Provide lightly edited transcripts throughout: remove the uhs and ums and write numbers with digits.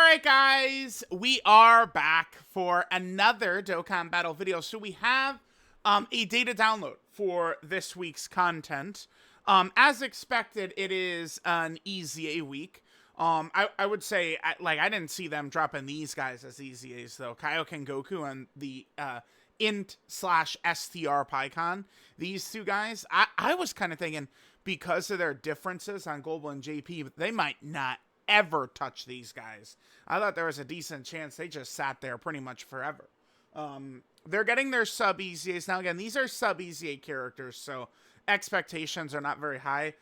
Alright guys, we are back for another Dokkan Battle video. So we have a data download for this week's content. As expected, it is an EZA week. I would say, I didn't see them dropping these guys as EZAs though. Kaioken Goku and the INT slash STR PIKKON. These two guys, I was kind of thinking, because of their differences on Global and JP, they might not ever touch these guys. I thought there was a decent chance they just sat there pretty much forever. They're getting their sub EZAs. Now again, these are sub EZA characters, so expectations are not very high.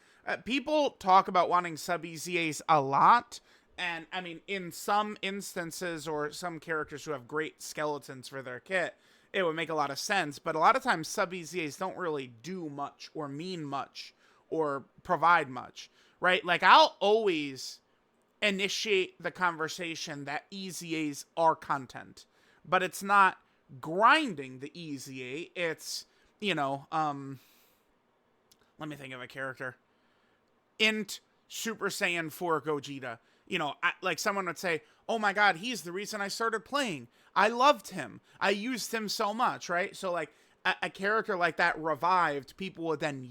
People talk about wanting sub EZAs a lot, and I mean, in some instances or some characters who have great skeletons for their kit, it would make a lot of sense, but a lot of times sub EZAs don't really do much or mean much or provide much, right? Like, I'll always initiate the conversation that EZAs are content, but it's not grinding the EZA. It's, you know, let me think of a character. INT Super Saiyan 4 Gogeta. You know, like someone would say, oh my god, he's the reason I started playing. I loved him. I used him so much, right? So like a character like that revived, people would then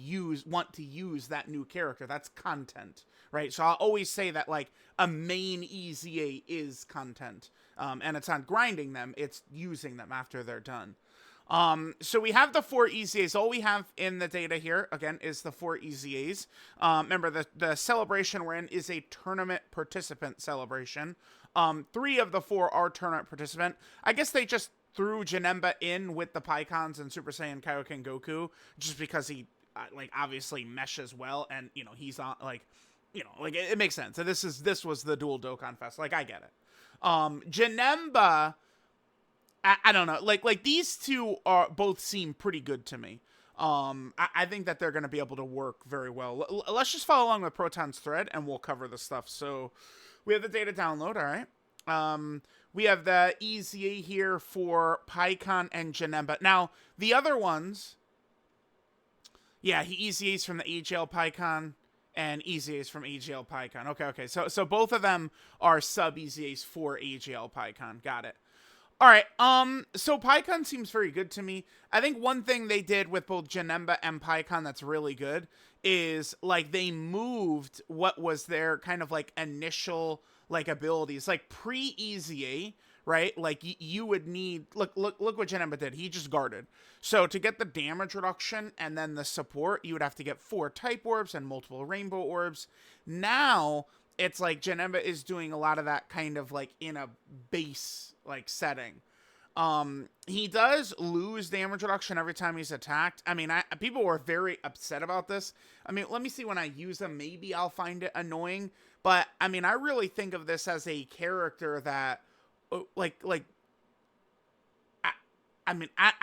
want to use that new character. That's content, right? So I'll always say that like a main EZA is content. And it's not grinding them, it's using them after they're done. So we have the 4 EZAs. All we have in the data here, again, is the 4 EZAs. Remember, the celebration we're in is a tournament participant celebration. 3 of the 4 are tournament participant. I guess they just threw JANEMBA in with the PIKKONs and Super Saiyan Kaioken Goku, just because he, like, obviously meshes well, and, you know, he's on, like, you know, like, it makes sense. So this was the dual Dokkan Fest. Like, I get it. JANEMBA, I don't know, like these two are both seem pretty good to me. I think that they're going to be able to work very well. Let's just follow along with Proton's thread and we'll cover the stuff. So we have the data download. All right. We have the EZA here for PIKKON and JANEMBA. Now the other ones, yeah, he EZAs from the AGL PIKKON and EZAs from AGL PIKKON. Okay. So both of them are sub EZAs for AGL PIKKON. Got it. All right, so PIKKON seems very good to me. I think one thing they did with both JANEMBA and PIKKON that's really good is, like, they moved what was their kind of, like, initial, like, abilities. Like, pre-EZA, right? Like, you would need... Look what JANEMBA did. He just guarded. So, to get the damage reduction and then the support, you would have to get 4 type orbs and multiple rainbow orbs. Now, it's like JANEMBA is doing a lot of that kind of, like, in a base... like setting. He does lose damage reduction every time he's attacked. I mean, people were very upset about this. I mean, let me see when I use him. Maybe I'll find it annoying. But, I mean, I really think of this as a character that, I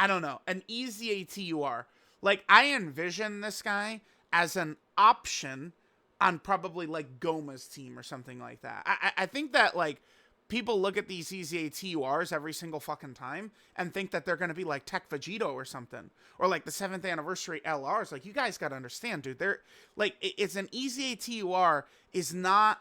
don't know. An EZATUR. Like, I envision this guy as an option on probably, like, Goma's team or something like that. I think that, like, people look at these EZATURs every single fucking time and think that they're going to be like TEQ Vegito or something. Or like the 7th anniversary LRs. Like, you guys got to understand, dude. They're, like, it's an EZATUR is not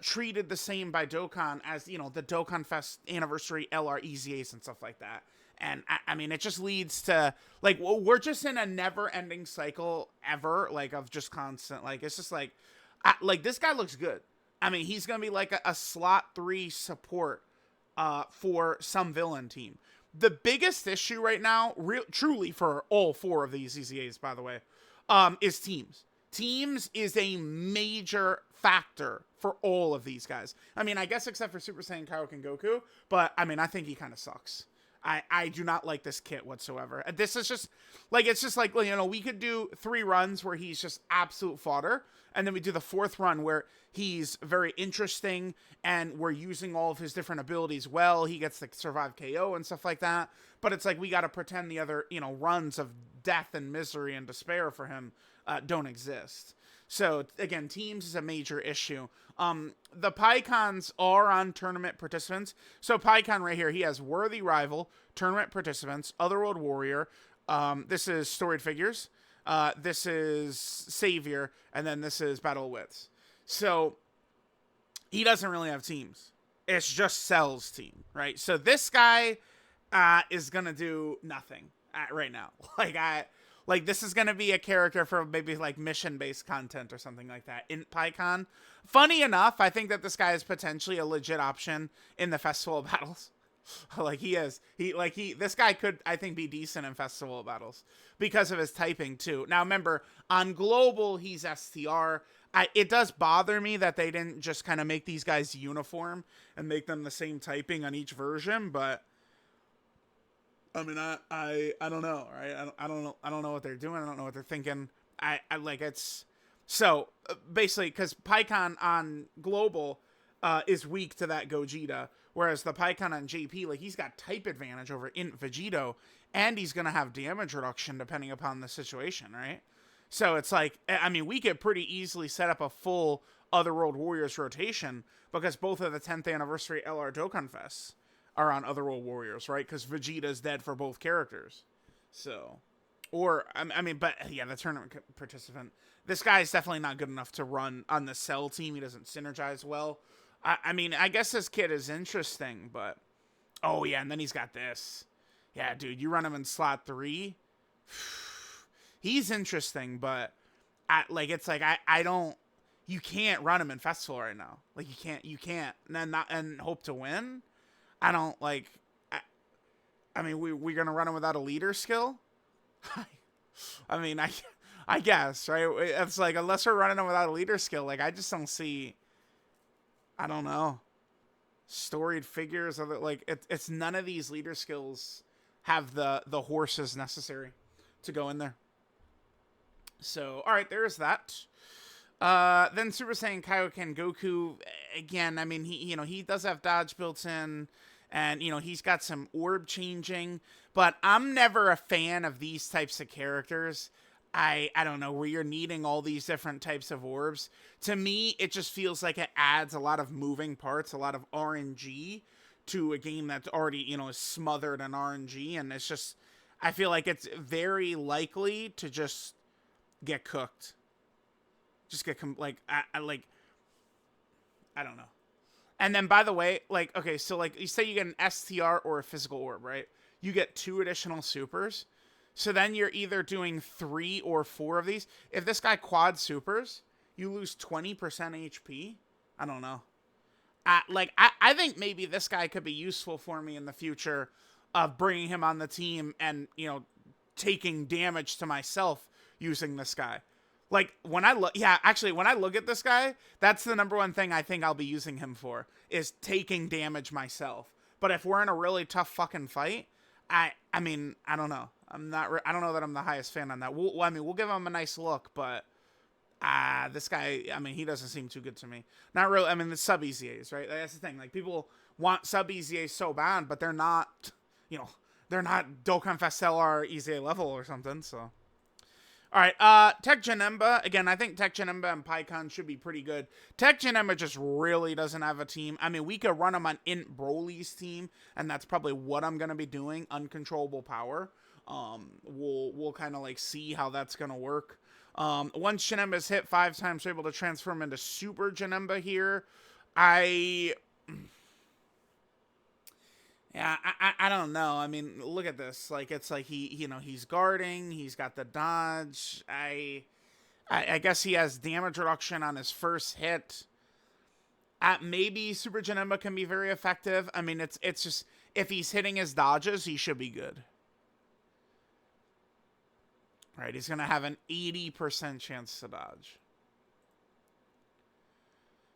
treated the same by Dokkan as, you know, the Dokkan Fest anniversary LR EZAs and stuff like that. And, I mean, it just leads to, like, we're just in a never-ending cycle ever, like, of just constant, like, it's just like, this guy looks good. I mean, he's going to be like a slot 3 support for some villain team. The biggest issue right now, truly for all 4 of these EZAs, by the way, is teams. Teams is a major factor for all of these guys. I mean, I guess except for Super Saiyan Kaioken Goku, but I mean, I think he kind of sucks. I do not like this kit whatsoever. This is just, like, it's just like, you know, we could do 3 runs where he's just absolute fodder, and then we do the 4th run where he's very interesting, and we're using all of his different abilities well. He gets the survive KO and stuff like that, but it's like we got to pretend the other, you know, runs of death and misery and despair for him don't exist. So, again, teams is a major issue. The PIKKONs are on tournament participants. So, PIKKON right here, he has Worthy Rival, Tournament Participants, Otherworld Warrior. This is Storied Figures. This is Savior. And then this is Battle of Wits. So, he doesn't really have teams. It's just Cell's team, right? So this guy is gonna do nothing right now. Like this is gonna be a character for maybe like mission-based content or something like that. INT PIKKON. Funny enough, I think that this guy is potentially a legit option in the festival battles. Like he is. This guy could, I think, be decent in festival battles because of his typing too. Now remember, on global, he's STR. It does bother me that they didn't just kind of make these guys uniform and make them the same typing on each version, but I mean, I don't know, right? I don't know what they're doing. I don't know what they're thinking. I like it's so basically because PIKKON on global is weak to that Gogeta, whereas the PIKKON on JP, like he's got type advantage over INT Vegito, and he's gonna have damage reduction depending upon the situation, right? So it's like, I mean, we could pretty easily set up a full Otherworld Warriors rotation because both of the 10th anniversary LR Dokkan Fests are on Otherworld Warriors, right? Because Vegeta's dead for both characters. So, or, I mean, but yeah, the tournament participant. This guy is definitely not good enough to run on the Cell team. He doesn't synergize well. I mean, I guess this kid is interesting, but, oh yeah, and then he's got this. Yeah, dude, you run him in slot 3. He's interesting, but I don't, you can't run him in festival right now. Like you can't, and hope to win. I don't like, I mean, we're going to run him without a leader skill. I mean, I guess, right? It's like, unless we're running him without a leader skill, like I just don't see, I don't know, storied figures of it. Like it's none of these leader skills have the horses necessary to go in there. So, all right, there's that. Then Super Saiyan Kaioken Goku, again, I mean, he does have dodge built in, and, he's got some orb changing, but I'm never a fan of these types of characters. I don't know, where you're needing all these different types of orbs. To me, it just feels like it adds a lot of moving parts, a lot of RNG to a game that's already, is smothered in RNG, and it's just, I feel like it's very likely to just get cooked. Just get I don't know. And then, by the way, like, okay, so like you say you get an STR or a physical orb, right? You get 2 additional supers. So then you're either doing 3 or 4 of these. If this guy quad supers, you lose 20% HP. I don't know. I think maybe this guy could be useful for me in the future of bringing him on the team and, taking damage to myself using this guy. Like, when I look at this guy, that's the number 1 thing I think I'll be using him for, is taking damage myself. But if we're in a really tough fucking fight, I mean, I don't know. I don't know that I'm the highest fan on that. We'll give him a nice look, but this guy, I mean, he doesn't seem too good to me. Not really. I mean, the sub EZAs, right? That's the thing. Like, people want sub EZAs so bad, but they're not, they're not Dokkan Fest LR EZA level or something, so. All right, TEQ JANEMBA. Again, I think TEQ JANEMBA and PIKKON should be pretty good. TEQ JANEMBA just really doesn't have a team. I mean, we could run him on INT Broly's team, and that's probably what I'm going to be doing, Uncontrollable Power. We'll kind of, like, see how that's going to work. Once JANEMBA's hit 5 times, we're able to transform into Super JANEMBA here. Yeah, I don't know. I mean, look at this. Like, it's like he's guarding. He's got the dodge. I guess he has damage reduction on his first hit. Maybe Super JANEMBA can be very effective. I mean, it's just, if he's hitting his dodges, he should be good. All right, he's going to have an 80% chance to dodge.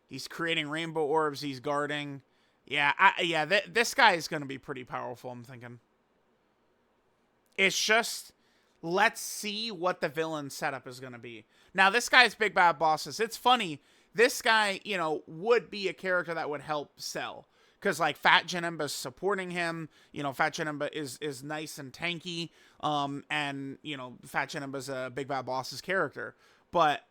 He's creating rainbow orbs. He's guarding. Yeah, this guy is going to be pretty powerful, I'm thinking. It's just, let's see what the villain setup is going to be. Now, this guy's big bad bosses. It's funny. This guy, would be a character that would help Cell. Because, like, Fat JANEMBA's supporting him. Fat JANEMBA is nice and tanky. And, Fat JANEMBA's a big bad boss's character. But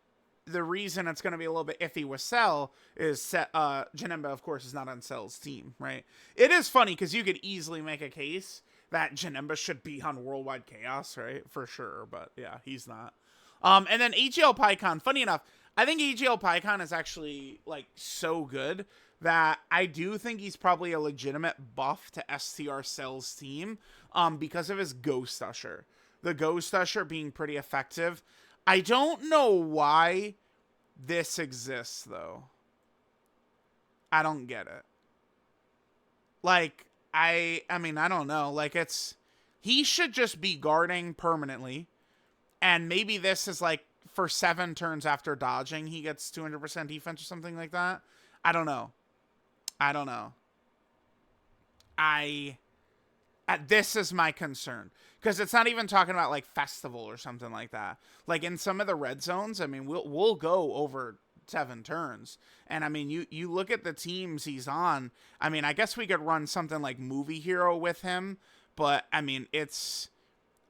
the reason it's going to be a little bit iffy with Cell is JANEMBA, of course, is not on Cell's team, right? It is funny because you could easily make a case that JANEMBA should be on Worldwide Chaos, right? For sure, but yeah, he's not. And then AGL PIKKON, funny enough, I think AGL PIKKON is actually, like, so good that I do think he's probably a legitimate buff to STR Cell's team because of his Ghost Usher. The Ghost Usher being pretty effective. I don't know why this exists, though. I don't get it. Like, I mean, I don't know. Like, he should just be guarding permanently. And maybe this is, like, for 7 turns after dodging, he gets 200% defense or something like that. I don't know. This is my concern. Because it's not even talking about, like, Festival or something like that. Like, in some of the red zones, I mean, we'll go over 7 turns. And, I mean, you look at the teams he's on. I mean, I guess we could run something like Movie Hero with him. But, I mean,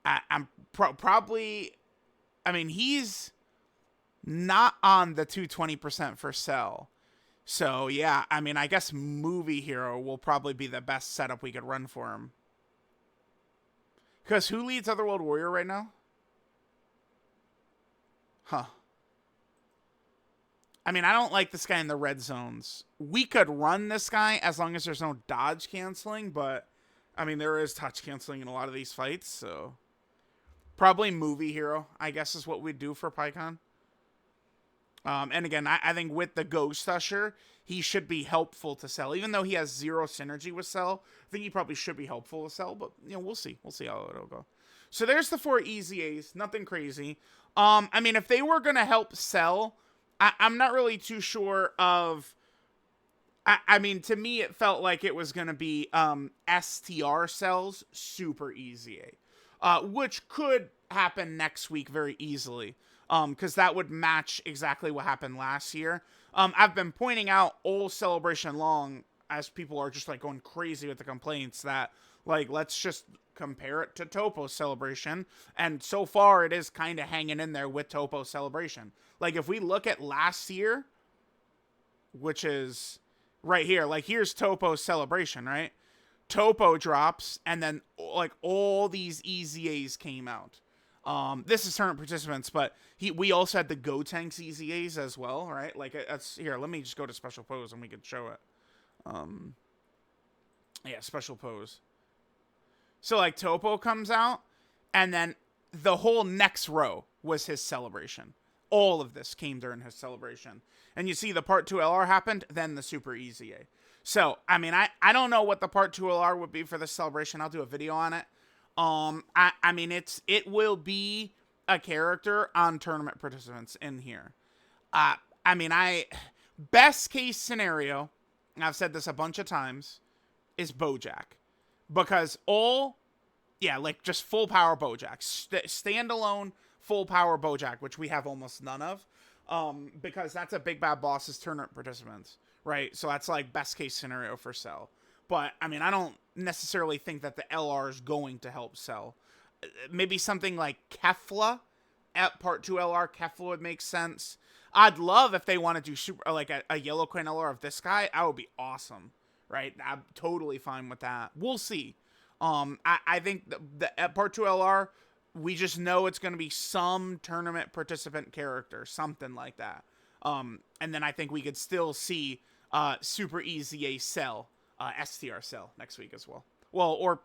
I'm probably... I mean, he's not on the 220% for Cell. So, yeah, I mean, I guess Movie Hero will probably be the best setup we could run for him. Because who leads Otherworld Warrior right now? Huh. I mean, I don't like this guy in the red zones. We could run this guy as long as there's no dodge canceling, but, I mean, there is touch canceling in a lot of these fights, so... Probably Movie Hero, I guess, is what we'd do for PIKKON. And again, I think with the Ghost Usher, he should be helpful to Cell. Even though he has 0 synergy with Cell, I think he probably should be helpful with Cell. But, you know, we'll see. We'll see how it'll go. So there's the 4 EZAs. Nothing crazy. I mean, if they were going to help Cell, I'm not really too sure of... I mean, to me, it felt like it was going to be STR Cell's Super EZA. Which could happen next week very easily, because that would match exactly what happened last year. I've been pointing out all Celebration long, as people are just, like, going crazy with the complaints, that, like, let's just compare it to Topo's Celebration, and so far it is kind of hanging in there with Topo's Celebration. Like, if we look at last year, which is right here, like, here's Topo's Celebration, right? Topo drops, and then, like, all these EZAs came out. This is tournament participants, but we also had the Gotenks EZAs as well, right? Like, here, let me just go to special pose and we can show it. Yeah, special pose. So, like, Topo comes out, and then the whole next row was his celebration. All of this came during his celebration. And you see the Part 2 LR happened, then the Super EZA. So, I mean, I don't know what the Part 2 LR would be for this celebration. I'll do a video on it. I mean, it will be a character on tournament participants in here. I mean, best case scenario, and I've said this a bunch of times, is Bojack. Because like, just full power Bojack. Standalone full power Bojack, which we have almost none of. Because that's a Big Bad Boss's tournament participants. Right, so that's, like, best case scenario for Cell. But, I mean, I don't necessarily think that the LR is going to help Cell. Maybe something like Kefla at Part 2 LR. Kefla would make sense. I'd love if they want to do super, like, a Yellow Queen LR of this guy. That would be awesome, right? I'm totally fine with that. We'll see. I think at Part 2 LR, we just know it's going to be some tournament participant character. Something like that. And then I think we could still see... Super EZA Cell, STR Cell next week as well. Well, or,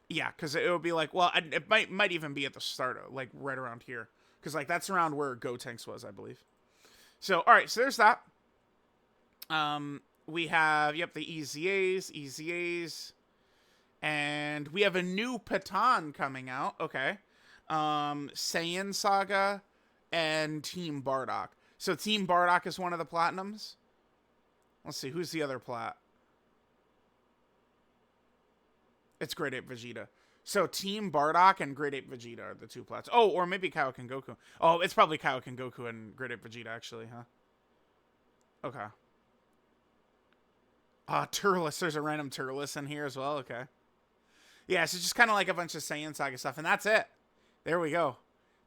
yeah, because it would be like, well, it might even be at the start, like, right around here. Because, like, that's around where Gotenks was, I believe. So, all right, so there's that. We have, yep, the EZAs. And we have a new Patan coming out. Okay. Saiyan Saga and Team Bardock. So Team Bardock is one of the Platinums. Let's see, who's the other plat? It's Great Ape Vegeta. So Team Bardock and Great Ape Vegeta are the 2 plats. Oh, or maybe Kaioken Goku. Oh, it's probably Kaioken Goku and Great Ape Vegeta, actually, huh? Okay. Turles. There's a random Turles in here as well. Okay. Yeah, so just kind of like a bunch of Saiyan Saga stuff, and that's it. There we go.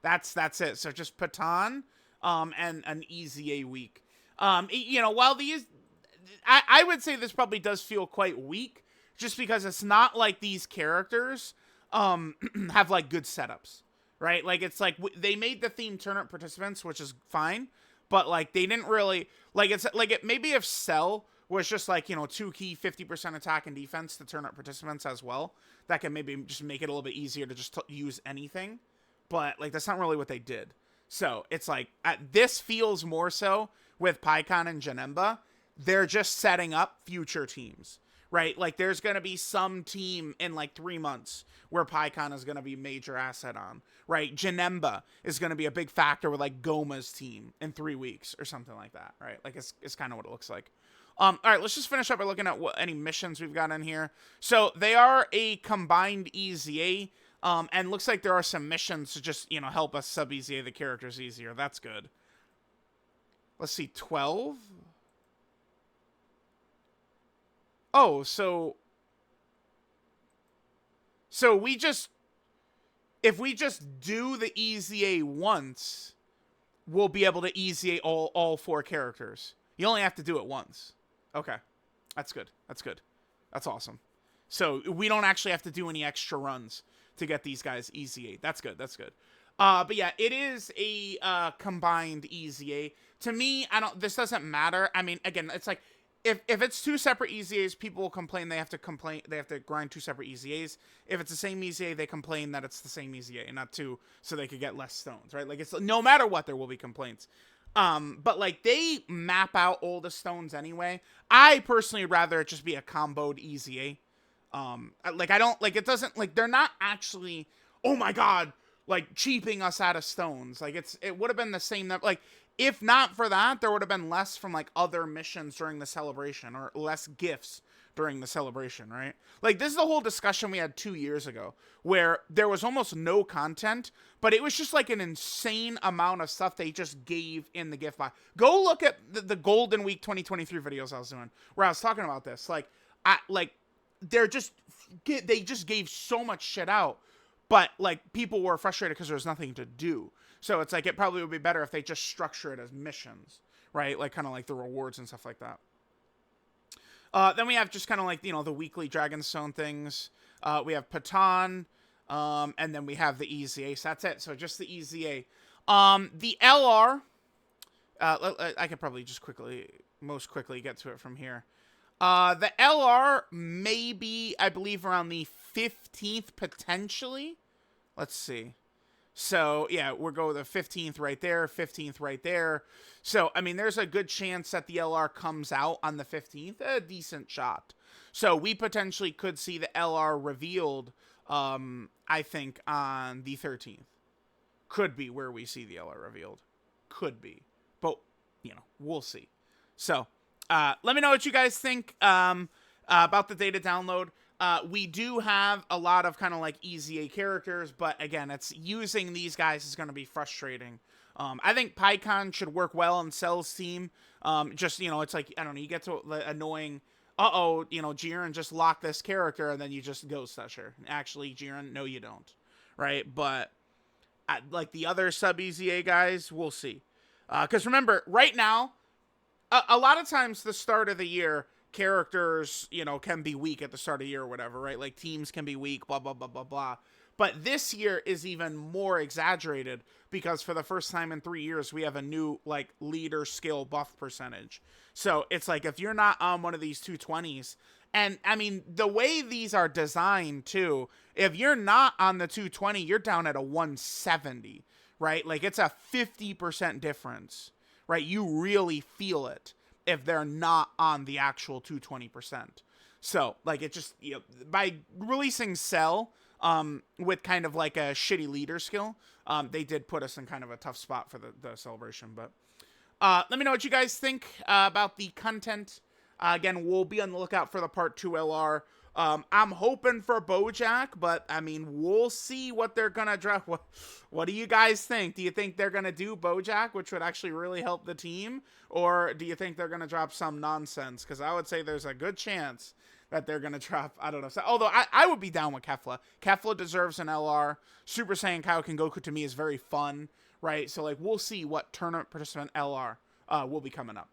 That's it. So just Patan, and an EZA week. You know, while these... I would say this probably does feel quite weak, just because it's not like these characters have, like, good setups, right? Like, it's like, they made the theme tournament participants, which is fine, but like they didn't really like it's like it maybe if Cell was just like, you know, 2 key 50% attack and defense to turn up participants as well, that can maybe just make it a little bit easier to just use anything. But like that's not really what they did. So it's like this feels more so with PIKKON and JANEMBA. They're just setting up future teams, right? Like there's going to be some team in like 3 months where PIKKON is going to be a major asset on, right? JANEMBA is going to be a big factor with like Goma's team in 3 weeks or something like that, right? Like it's kind of what it looks like. All right, let's just finish up by looking at what any missions we've got in here. So they are a combined EZA, and looks like there are some missions to just, you know, help us sub-EZA the characters easier. That's good. Let's see, 12? Oh, so we just, if we just do the EZA once, we'll be able to EZA all 4 characters. You only have to do it once. Okay, that's good. That's good. That's awesome. So we don't actually have to do any extra runs to get these guys EZA. That's good. That's good. But yeah, it is a combined EZA. To me, this doesn't matter. I mean, again, it's like if it's 2 separate EZAs, people will complain they have to grind 2 separate EZAs. If it's the same EZA, they complain that it's the same EZA and not 2, so they could get less stones, right? Like it's no matter what, there will be complaints. But like they map out all the stones anyway. I personally would rather it just be a comboed EZA. Like I don't like it doesn't like they're not actually, oh my god, like cheaping us out of stones. Like it would have been the same like if not for that, there would have been less from like other missions during the celebration or less gifts during the celebration, right? Like this is the whole discussion we had 2 years ago where there was almost no content, but it was just like an insane amount of stuff they just gave in the gift box. Go look at the Golden Week 2023 videos I was doing where I was talking about this. Like they just gave so much shit out, but like people were frustrated because there was nothing to do. So it's like it probably would be better if they just structure it as missions, right? Like kind of like the rewards and stuff like that. Then we have just kind of like, you know, the weekly Dragonstone things. We have Patan, and then we have the EZA. So that's it. So just the EZA. The LR, I could probably just most quickly get to it from here. The LR may be, I believe, around the 15th potentially. Let's see. So, yeah, we'll go with the 15th right there, 15th right there. So, I mean, there's a good chance that the LR comes out on the 15th. A decent shot. So, we potentially could see the LR revealed, I think, on the 13th. Could be where we see the LR revealed. Could be. But, you know, we'll see. So, let me know what you guys think about the data download. We do have a lot of kind of like EZA characters, but again, it's using these guys is going to be frustrating. I think PIKKON should work well on Cell's team. Just, you know, it's like, I don't know, you get to the annoying, you know, Jiren just locked this character and then you just ghost Usher. Actually, Jiren, no, you don't. Right? But like the other sub-EZA guys, we'll see. Because remember, right now, a lot of times the start of the year, characters, you know, can be weak at the start of the year or whatever, right? Like teams can be weak, blah, blah, blah, blah, blah. But this year is even more exaggerated because for the first time in 3 years, we have a new like leader skill buff percentage. So it's like if you're not on one of these 220s, and I mean, the way these are designed too, if you're not on the 220, you're down at a 170, right? Like it's a 50% difference, right? You really feel it if they're not on the actual 220%. So, like, it just, you know, by releasing Cell with kind of like a shitty leader skill, they did put us in kind of a tough spot for the celebration. But let me know what you guys think about the content. Again, we'll be on the lookout for the Part 2 LR. I'm hoping for Bojack, but I mean, we'll see what they're gonna drop. What do you guys think? Do you think they're gonna do Bojack, which would actually really help the team, or do you think they're gonna drop some nonsense? Because I would say there's a good chance that they're gonna drop, I don't know. So, although I would be down with Kefla. Kefla deserves an LR. Super Saiyan Kaioken Goku to me is very fun, right? So like, we'll see what tournament participant LR will be coming up.